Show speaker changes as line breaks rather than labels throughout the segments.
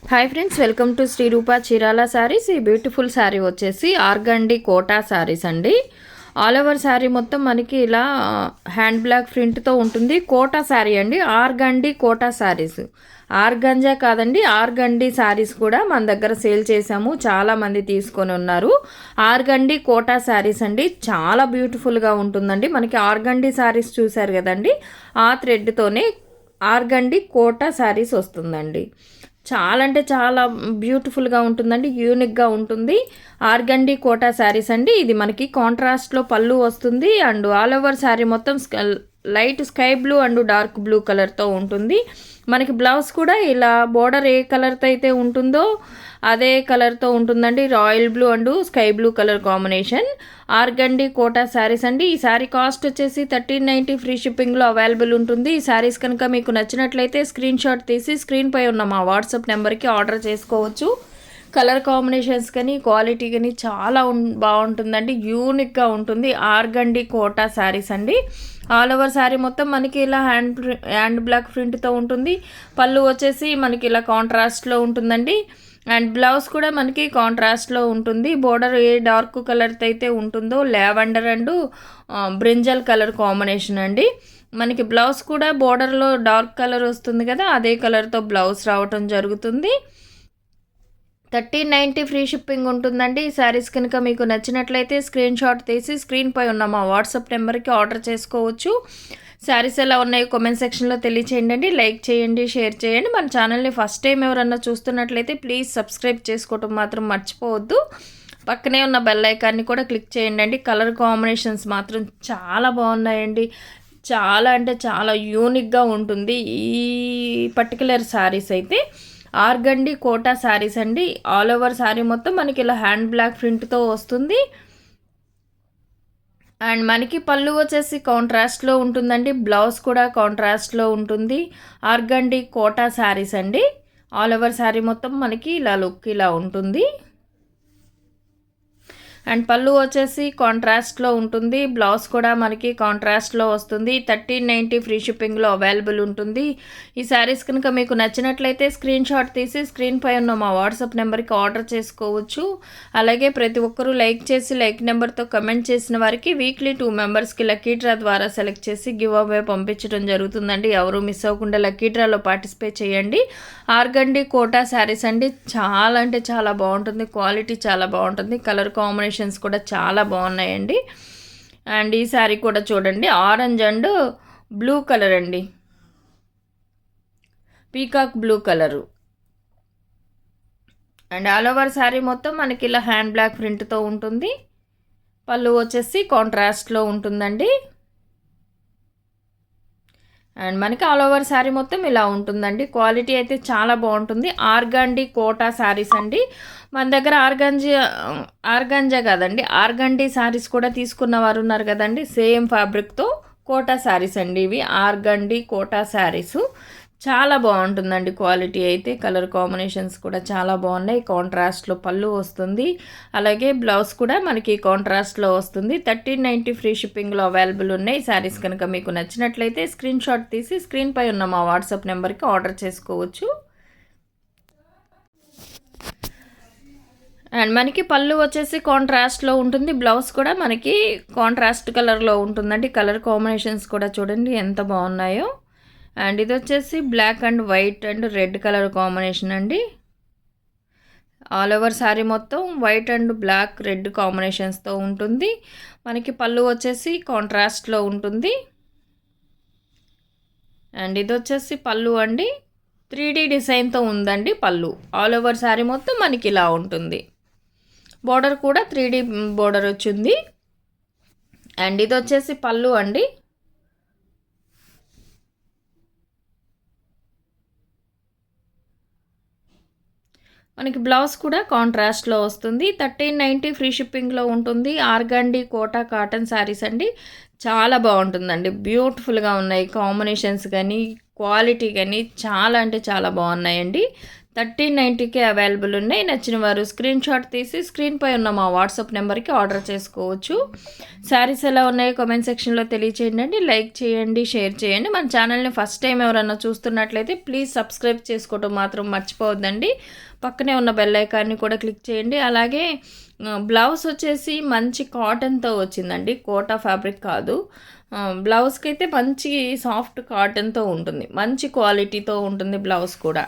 Hi friends, welcome to Shri Rupa Chirala saris. ఈ beautiful sari వచ్చేసి organdie Kota saris అండి. ఆల్ ఓవర్ శారీ మొత్తం మనకి ఇలా హ్యాండ్ బ్లాక్ ప్రింట్తో ఉంటుంది. కోటా శారీ అండి, ఆర్గండి కోటా శారీస్. ఆర్గంజా కాదండి, ఆర్గండి శారీస్ కూడా మన దగ్గర సేల్ చేసాము, చాలామంది తీసుకొని ఉన్నారు. ఆర్గండి కోటా శారీస్ అండి, చాలా బ్యూటిఫుల్గా ఉంటుందండి. మనకి ఆర్గండి శారీస్ చూసారు కదండి, ఆ థ్రెడ్తోనే ఆర్గండి కోటా శారీస్ వస్తుందండి. చాలా అంటే చాలా బ్యూటిఫుల్గా ఉంటుందండి, యూనిక్గా ఉంటుంది. ఆర్గండి కోటా శారీస్ అండి. ఇది మనకి కాంట్రాస్ట్లో పళ్ళు వస్తుంది అండ్ ఆల్ ఓవర్ శారీ మొత్తం light sky blue and dark blue కలర్తో ఉంటుంది. మనకి బ్లౌజ్ కూడా ఇలా బోర్డర్ ఏ కలర్తో అయితే ఉంటుందో అదే కలర్తో ఉంటుందండి. Royal blue and sky blue colour combination. Organdy Kota saris అండి. ఈ శారీ కాస్ట్ వచ్చేసి 1390 ఫ్రీ షిప్పింగ్లో అవైలబుల్ ఉంటుంది. ఈ శారీస్ కనుక మీకు నచ్చినట్లయితే స్క్రీన్ షాట్ తీసి స్క్రీన్ పై ఉన్న మా వాట్సాప్ నెంబర్కి ఆర్డర్ చేసుకోవచ్చు. కలర్ కాంబినేషన్స్ కానీ క్వాలిటీ కానీ చాలా బాగుంటుందండి, యూనిక్గా ఉంటుంది. ఆర్గండి కోటా శారీస్ అండి. ఆల్ ఓవర్ శారీ మొత్తం మనకి ఇలా హ్యాండ్ బ్లాక్ ప్రింట్తో ఉంటుంది. పళ్ళు వచ్చేసి మనకి ఇలా కాంట్రాస్ట్లో ఉంటుందండి అండ్ బ్లౌజ్ కూడా మనకి కాంట్రాస్ట్లో ఉంటుంది. బోర్డర్ ఏ డార్క్ కలర్తో అయితే ఉంటుందో lavender and brinjal colour combination అండి. మనకి బ్లౌజ్ కూడా బోర్డర్లో డార్క్ కలర్ వస్తుంది కదా, అదే కలర్తో బ్లౌజ్ రావటం జరుగుతుంది. 1390 ఫ్రీ షిప్పింగ్ ఉంటుందండి. ఈ శారీస్ కనుక మీకు నచ్చినట్లయితే స్క్రీన్ షాట్ తీసి స్క్రీన్ పై ఉన్న మా వాట్సాప్ నెంబర్కి ఆర్డర్ చేసుకోవచ్చు. శారీస్ ఎలా ఉన్నాయో కామెంట్ సెక్షన్లో తెలియచేయండి. లైక్ చేయండి, షేర్ చేయండి. మన ఛానల్ని ఫస్ట్ టైం ఎవరన్నా చూస్తున్నట్లయితే ప్లీజ్ సబ్స్క్రైబ్ చేసుకోవటం మాత్రం మర్చిపోవద్దు. పక్కనే ఉన్న బెల్ ఐకాన్ని కూడా క్లిక్ చేయండి. కలర్ కాంబినేషన్స్ మాత్రం చాలా బాగున్నాయండి. చాలా అంటే చాలా యూనిక్గా ఉంటుంది ఈ పర్టికులర్ శారీస్ అయితే. ఆర్గండి కోటా శారీస్ అండి. ఆల్ ఓవర్ శారీ మొత్తం మనకి ఇలా హ్యాండ్ బ్లాక్ ప్రింట్తో వస్తుంది అండ్ మనకి పళ్ళు వచ్చేసి కాంట్రాస్ట్లో ఉంటుందండి. బ్లౌజ్ కూడా కాంట్రాస్ట్లో ఉంటుంది. ఆర్గండి కోటా శారీస్ అండి. ఆల్ ఓవర్ శారీ మొత్తం మనకి ఇలా లుక్ ఇలా ఉంటుంది అండ్ పళ్ళు వచ్చేసి కాంట్రాస్ట్లో ఉంటుంది. బ్లౌజ్ కూడా మనకి కాంట్రాస్ట్లో వస్తుంది. 1390 ఫ్రీ షిప్పింగ్లో అవైలబుల్ ఉంటుంది. ఈ శారీస్ కనుక మీకు నచ్చినట్లయితే స్క్రీన్ షాట్ తీసి స్క్రీన్ పై ఉన్న మా వాట్సాప్ నెంబర్కి ఆర్డర్ చేసుకోవచ్చు. అలాగే ప్రతి ఒక్కరూ లైక్ చేసి లైక్ నెంబర్తో కమెంట్ చేసిన వారికి వీక్లీ 2 మెంబర్స్కి లక్కీ డ్రా ద్వారా సెలెక్ట్ చేసి గివ్ అవే పంపించడం జరుగుతుందండి. ఎవరు మిస్ అవ్వకుండా లక్కీ డ్రాలో పార్టిసిపేట్ చేయండి. ఆర్గండి కోటా శారీస్ అండి, చాలా అంటే చాలా బాగుంటుంది. క్వాలిటీ చాలా బాగుంటుంది. కలర్ కాంబినేషన్ కూడా చాలా బాగున్నాయండి. అండ్ ఈ శారీ కూడా చూడండి, ఆరెంజ్ అండ్ బ్లూ కలర్ అండి, peacock blue colour. And all over sari మొత్తం మనకి ఇలా హ్యాండ్ బ్లాక్ ప్రింట్తో ఉంటుంది. పళ్ళు వచ్చేసి కాంట్రాస్ట్లో ఉంటుందండి అండ్ మనకి ఆల్ ఓవర్ శారీ మొత్తం ఇలా ఉంటుందండి. క్వాలిటీ అయితే చాలా బాగుంటుంది. ఆర్గండి కోటా శారీస్ అండి. మన దగ్గర ఆర్గంజా కాదండి, ఆర్గండి శారీస్ కూడా తీసుకున్న వారు ఉన్నారు కదండి, సేమ్ ఫ్యాబ్రిక్తో కోటా శారీస్ అండి ఇవి. ఆర్గండి కోటా శారీసు చాలా బాగుంటుందండి. క్వాలిటీ అయితే కలర్ కాంబినేషన్స్ కూడా చాలా బాగున్నాయి. కాంట్రాస్ట్లో పళ్ళు వస్తుంది, అలాగే బ్లౌజ్ కూడా మనకి కాంట్రాస్ట్లో వస్తుంది. 1390 ఫ్రీ షిప్పింగ్లో అవైలబుల్ ఉన్నాయి. శారీస్ కనుక మీకు నచ్చినట్లయితే స్క్రీన్ షాట్ తీసి స్క్రీన్ పై ఉన్న మా వాట్సాప్ నెంబర్కి ఆర్డర్ చేసుకోవచ్చు. అండ్ మనకి పళ్ళు వచ్చేసి కాంట్రాస్ట్లో ఉంటుంది. బ్లౌజ్ కూడా మనకి కాంట్రాస్ట్ కలర్లో ఉంటుందండి. కలర్ కాంబినేషన్స్ కూడా చూడండి ఎంత బాగున్నాయో. అండ్ ఇది వచ్చేసి black and white and red colour combination అండి. ఆల్ ఓవర్ శారీ మొత్తం వైట్ అండ్ బ్లాక్ రెడ్ కాంబినేషన్స్తో ఉంటుంది. మనకి పళ్ళు వచ్చేసి కాంట్రాస్ట్లో ఉంటుంది. అండ్ ఇది వచ్చేసి పళ్ళు అండి, 3D డిజైన్తో ఉందండి పళ్ళు. ఆల్ ఓవర్ శారీ మొత్తం మనకి ఇలా ఉంటుంది. బోర్డర్ కూడా 3D బోర్డర్ వచ్చింది. అండ్ ఇది వచ్చేసి పళ్ళు అండి. మనకి బ్లౌజ్ కూడా కాంట్రాస్ట్లో వస్తుంది. 1390 ఫ్రీ షిప్పింగ్లో ఉంటుంది. ఆర్గండి కోటా కాటన్ శారీస్ అండి, చాలా బాగుంటుందండి. బ్యూటిఫుల్గా ఉన్నాయి కాంబినేషన్స్ కానీ క్వాలిటీ కానీ చాలా అంటే చాలా బాగున్నాయండి. 1390కి అవైలబుల్ ఉన్నాయి. నచ్చిన వారు స్క్రీన్ షాట్ తీసి స్క్రీన్పై ఉన్న మా వాట్సాప్ నెంబర్కి ఆర్డర్ చేసుకోవచ్చు. శారీస్ ఎలా ఉన్నాయో కామెంట్ సెక్షన్లో తెలియచేయండి. లైక్ చేయండి, షేర్ చేయండి. మన ఛానల్ని ఫస్ట్ టైం ఎవరన్నా చూస్తున్నట్లయితే ప్లీజ్ సబ్స్క్రైబ్ చేసుకోవడం మాత్రం మర్చిపోవద్దండి. పక్కనే ఉన్న బెల్ ఐకాన్ని కూడా క్లిక్ చేయండి. అలాగే బ్లౌజ్ వచ్చేసి మంచి కాటన్తో వచ్చిందండి, కోటా ఫ్యాబ్రిక్ కాదు. బ్లౌజ్కి అయితే మంచి సాఫ్ట్ కాటన్తో ఉంటుంది, మంచి క్వాలిటీతో ఉంటుంది బ్లౌజ్ కూడా.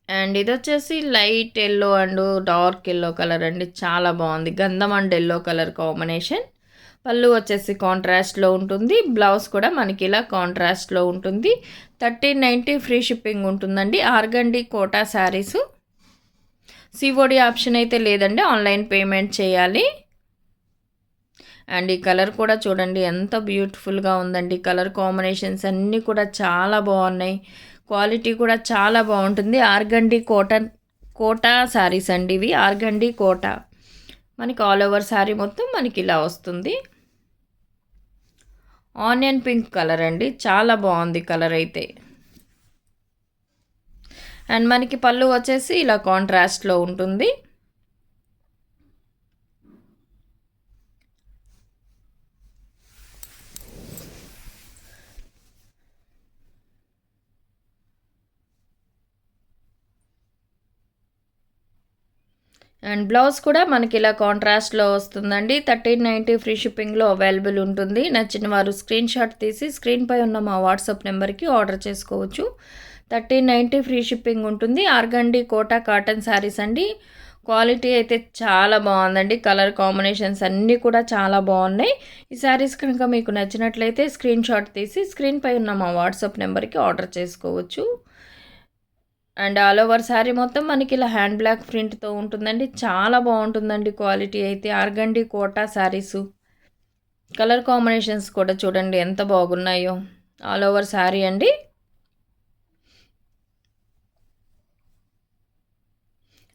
అండ్ ఇది వచ్చేసి light yellow and dark yellow colour అండి, చాలా బాగుంది. గంధం అండ్ ఎల్లో కలర్ కాంబినేషన్. పళ్ళు వచ్చేసి కాంట్రాస్ట్లో ఉంటుంది, బ్లౌజ్ కూడా మనకి ఇలా కాంట్రాస్ట్లో ఉంటుంది. 1390 ఫ్రీ షిప్పింగ్ ఉంటుందండి. Organdy Kota saris. COD option అయితే లేదండి, ఆన్లైన్ పేమెంట్ చేయాలి. అండ్ ఈ కలర్ కూడా చూడండి ఎంత బ్యూటిఫుల్గా ఉందండి. కలర్ కాంబినేషన్స్ అన్నీ కూడా చాలా బాగున్నాయి, క్వాలిటీ కూడా చాలా బాగుంటుంది. ఆర్గండి కోటా శారీస్ అండి ఇవి. ఆర్గండి కోటా మనకి ఆల్ ఓవర్ శారీ మొత్తం మనకి ఇలా వస్తుంది. ఆనియన్ పింక్ కలర్ అండి, చాలా బాగుంది కలర్ అయితే. అండ్ మనకి పళ్ళు వచ్చేసి ఇలా కాంట్రాస్ట్లో ఉంటుంది. అండ్ బ్లౌజ్ కూడా మనకి ఇలా కాంట్రాస్ట్లో వస్తుందండి. 1390 ఫ్రీ షిప్పింగ్లో అవైలబుల్ ఉంటుంది. నచ్చిన వారు స్క్రీన్ షాట్ తీసి స్క్రీన్పై ఉన్న మా వాట్సాప్ నెంబర్కి ఆర్డర్ చేసుకోవచ్చు. 1390 ఫ్రీ షిప్పింగ్ ఉంటుంది. ఆర్గండి కోటా కాటన్ శారీస్ అండి. క్వాలిటీ అయితే చాలా బాగుందండి. కలర్ కాంబినేషన్స్ అన్నీ కూడా చాలా బాగున్నాయి. ఈ శారీస్ కనుక మీకు నచ్చినట్లయితే స్క్రీన్ షాట్ తీసి స్క్రీన్పై ఉన్న మా వాట్సాప్ నెంబర్కి ఆర్డర్ చేసుకోవచ్చు. అండ్ ఆల్ ఓవర్ శారీ మొత్తం మనకి ఇలా హ్యాండ్ బ్లాక్ ప్రింట్తో ఉంటుందండి, చాలా బాగుంటుందండి క్వాలిటీ అయితే. Organdy Kota saris. Colour combinations కూడా చూడండి ఎంత బాగున్నాయో. ఆల్ ఓవర్ శారీ అండి.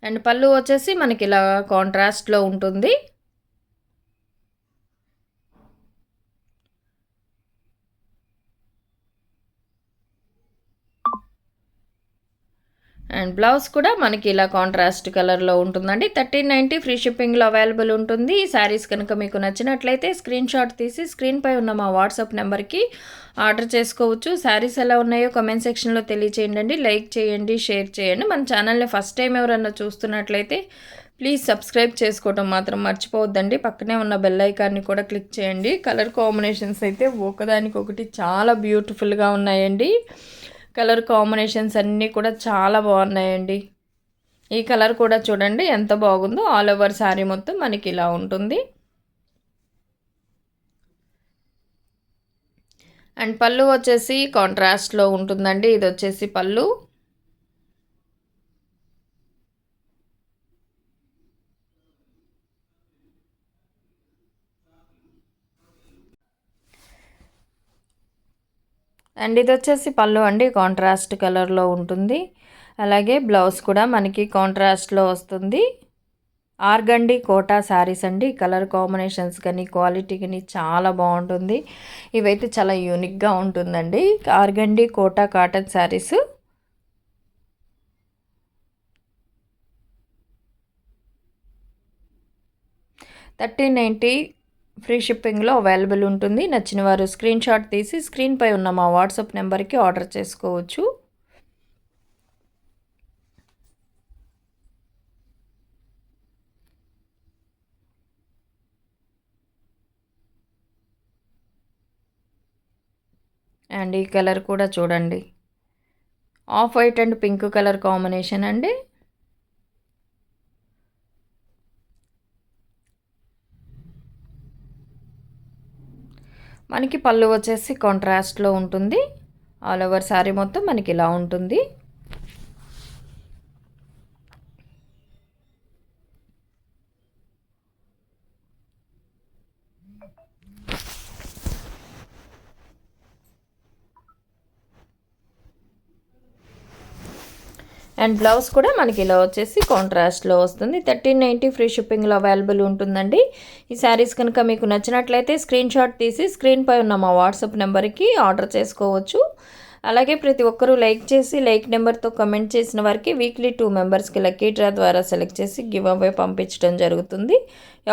అండ్ పళ్ళు వచ్చేసి మనకి ఇలా కాంట్రాస్ట్లో ఉంటుంది. అండ్ బ్లౌజ్ కూడా మనకి ఇలా కాంట్రాస్ట్ కలర్లో ఉంటుందండి. 1390 ఫ్రీ షిప్పింగ్లో అవైలబుల్ ఉంటుంది. ఈ శారీస్ కనుక మీకు నచ్చినట్లయితే స్క్రీన్ షాట్ తీసి స్క్రీన్పై ఉన్న మా వాట్సాప్ నెంబర్కి ఆర్డర్ చేసుకోవచ్చు. శారీస్ ఎలా ఉన్నాయో కామెంట్ సెక్షన్లో తెలియచేయండి. లైక్ చేయండి, షేర్ చేయండి. మన ఛానల్ని ఫస్ట్ టైం ఎవరన్నా చూస్తున్నట్లయితే ప్లీజ్ సబ్స్క్రైబ్ చేసుకోవడం మాత్రం మర్చిపోవద్దండి. పక్కనే ఉన్న బెల్ ఐకాన్ని కూడా క్లిక్ చేయండి. కలర్ కాంబినేషన్స్ అయితే ఒకదానికొకటి చాలా బ్యూటిఫుల్గా ఉన్నాయండి. కలర్ కాంబినేషన్స్ అన్నీ కూడా చాలా బాగున్నాయండి. ఈ కలర్ కూడా చూడండి ఎంత బాగుందో. ఆల్ ఓవర్ శారీ మొత్తం మనకి ఇలా ఉంటుంది. అండ్ పళ్ళు వచ్చేసి కాంట్రాస్ట్లో ఉంటుందండి. ఇది వచ్చేసి పళ్ళు. అండ్ ఇది వచ్చేసి పళ్ళు అండి, కాంట్రాస్ట్ కలర్లో ఉంటుంది. అలాగే బ్లౌజ్ కూడా మనకి కాంట్రాస్ట్లో వస్తుంది. ఆర్గండి కోటా శారీస్ అండి. కలర్ కాంబినేషన్స్ కానీ క్వాలిటీ కానీ చాలా బాగుంటుంది. ఇవైతే చాలా యూనిక్గా ఉంటుందండి. Organdy Kota cotton saris. $1390 free షిప్పింగ్లో అవైలబుల్ ఉంటుంది. నచ్చిన వారు స్క్రీన్ షాట్ తీసి స్క్రీన్పై ఉన్న మా వాట్సాప్ నెంబర్కి ఆర్డర్ చేసుకోవచ్చు. అండ్ ఈ కలర్ కూడా చూడండి, off white and pink colour combination అండి. మనకి పళ్ళు వచ్చేసి కాంట్రాస్ట్లో ఉంటుంది. ఆల్ ఓవర్ శారీ మొత్తం మనకి ఇలా ఉంటుంది. అండ్ బ్లౌజ్ కూడా మనకి ఇలా వచ్చేసి కాంట్రాస్ట్లో వస్తుంది. 1390 ఫ్రీ షిప్పింగ్లో అవైలబుల్ ఉంటుందండి. ఈ శారీస్ కనుక మీకు నచ్చినట్లయితే స్క్రీన్ షాట్ తీసి స్క్రీన్పై ఉన్న మా వాట్సాప్ నెంబర్కి ఆర్డర్ చేసుకోవచ్చు. అలాగే ప్రతి ఒక్కరూ లైక్ చేసి లైక్ నెంబర్తో కమెంట్ చేసిన వారికి వీక్లీ 2 మెంబర్స్కి లక్కీ డ్రా ద్వారా సెలెక్ట్ చేసి గివ్ అవే పంపించడం జరుగుతుంది.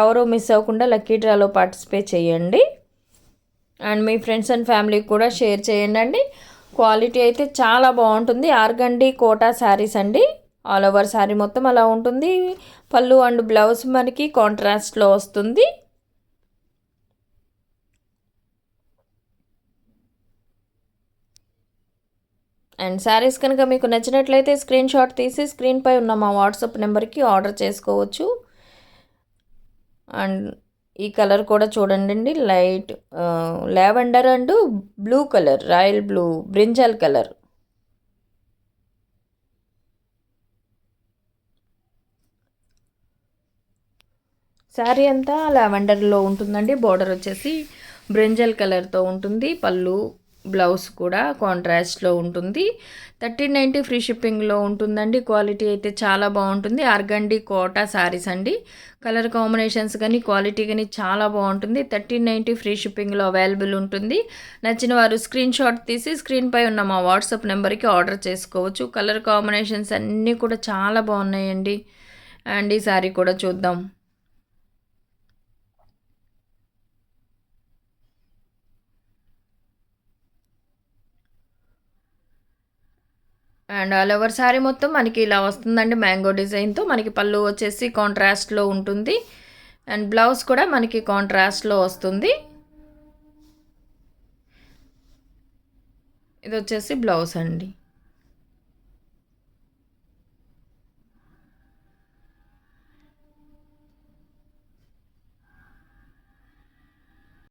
ఎవరూ మిస్ అవ్వకుండా లక్కీ డ్రాలో పార్టిసిపేట్ చేయండి. అండ్ మీ ఫ్రెండ్స్ అండ్ ఫ్యామిలీకి కూడా షేర్ చేయండి. క్వాలిటీ అయితే చాలా బాగుంటుంది. ఆర్గండి కోటా శారీస్ అండి. ఆల్ ఓవర్ శారీ మొత్తం అలా ఉంటుంది. పళ్ళు అండ్ బ్లౌజ్ మనకి కాంట్రాస్ట్లో వస్తుంది. అండ్ శారీస్ కనుక మీకు నచ్చినట్లయితే స్క్రీన్ షాట్ తీసి స్క్రీన్పై ఉన్న మా వాట్సాప్ నెంబర్కి ఆర్డర్ చేసుకోవచ్చు. అండ్ ఈ కలర్ కూడా చూడండి, light lavender and blue colour, royal blue, brinjal colour. Sari అంతా లావెండర్లో ఉంటుందండి. బార్డర్ వచ్చేసి బ్రింజల్ కలర్తో ఉంటుంది. పళ్ళు బ్లౌజ్ కూడా కాంట్రాస్ట్లో ఉంటుంది. 1390 ఫ్రీ షిప్పింగ్లో ఉంటుందండి. క్వాలిటీ అయితే చాలా బాగుంటుంది. ఆర్గండి కోటా శారీస్ అండి. కలర్ కాంబినేషన్స్ కానీ క్వాలిటీ కానీ చాలా బాగుంటుంది. 1390 ఫ్రీ షిప్పింగ్లో అవైలబుల్ ఉంటుంది. నచ్చిన వారు స్క్రీన్ షాట్ తీసి స్క్రీన్పై ఉన్న మా వాట్సాప్ నెంబర్కి ఆర్డర్ చేసుకోవచ్చు. కలర్ కాంబినేషన్స్ అన్నీ కూడా చాలా బాగున్నాయండి. అండ్ ఈ శారీ కూడా చూద్దాం. అండ్ ఆల్ ఓవర్ శారీ మొత్తం మనకి ఇలా వస్తుందండి. మ్యాంగో డిజైన్తో మనకి పళ్ళు వచ్చేసి కాంట్రాస్ట్లో ఉంటుంది. అండ్ బ్లౌజ్ కూడా మనకి కాంట్రాస్ట్లో వస్తుంది. ఇది వచ్చేసి బ్లౌజ్ అండి.